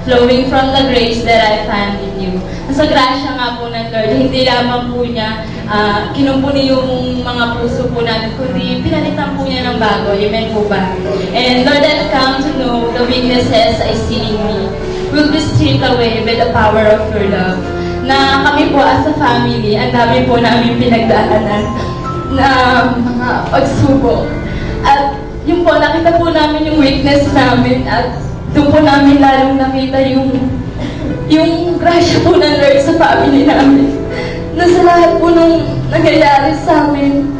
flowing from the grace that I find in you. Sa grasya nga po ng Lord, hindi lamang po niya kinumpuni yung mga puso po namin, kundi pinalitan po niya ng bago. Amen po ba? And Lord, I've come to know the weaknesses I see in me will be stripped away by the power of your love. Na kami po as a family, ang dami po namin pinagdaanan na mga pagsubok. At yun po, nakita po namin yung weakness namin at doon po namin lalong nakita yung grasya po ng Lord sa family namin. Na sa lahat po nung nangyayari sa amin,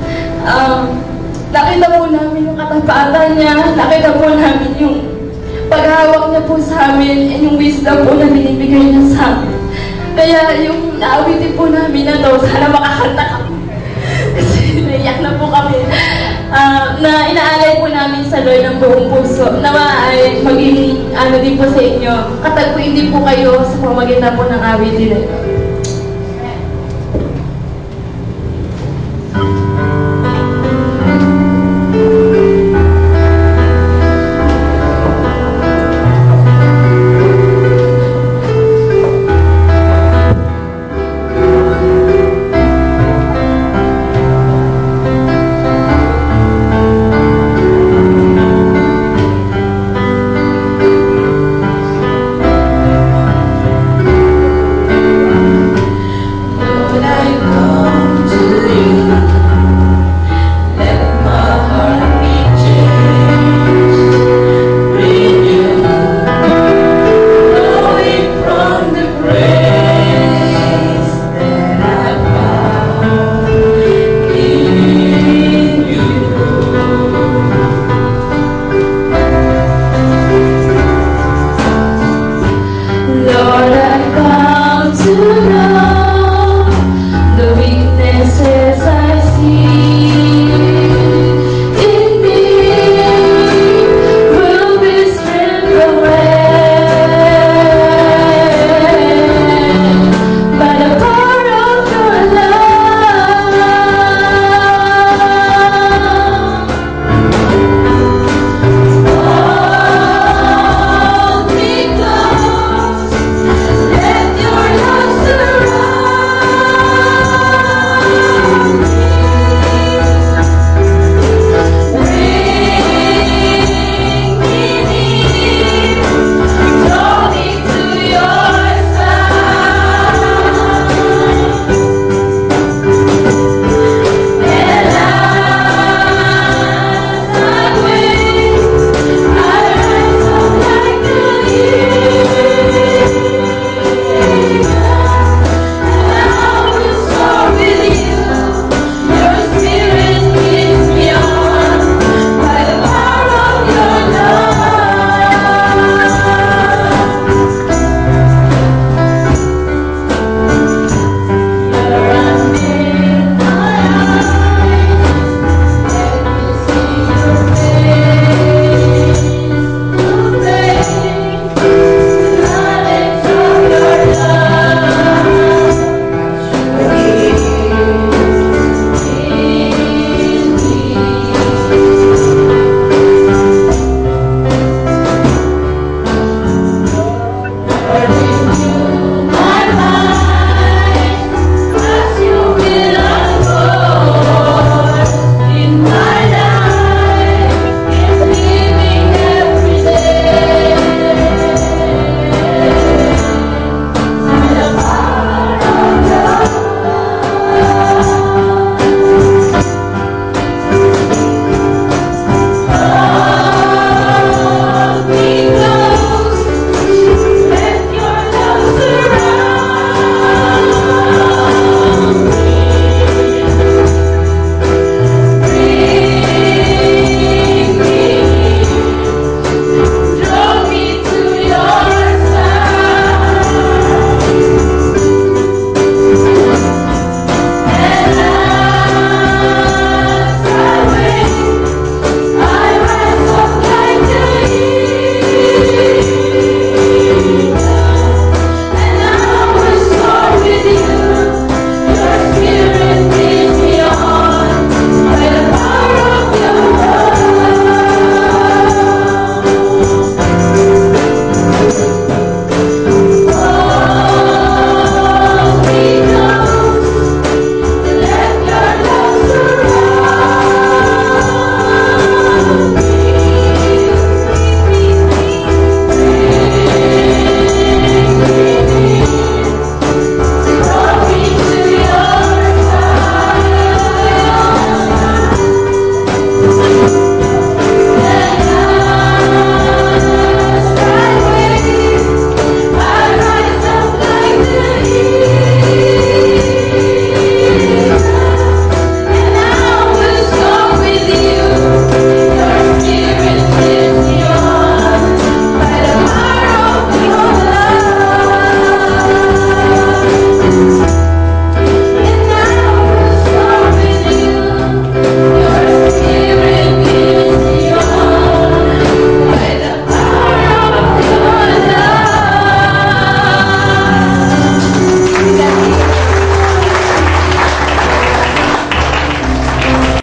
nakita po namin yung katapatan niya, nakita po namin yung paghawak niya po sa amin, and yung wisdom po na binibigay niya sa amin. Kaya yung naawitin po namin na to, sana makakanta kami. Kasi naiyak na po kami. Na inaalay po namin sa Lord ng buong puso. Nawa ay maging din po sa inyo. Katagpuin din po kayo sa pamagitan po ng awitin na ito.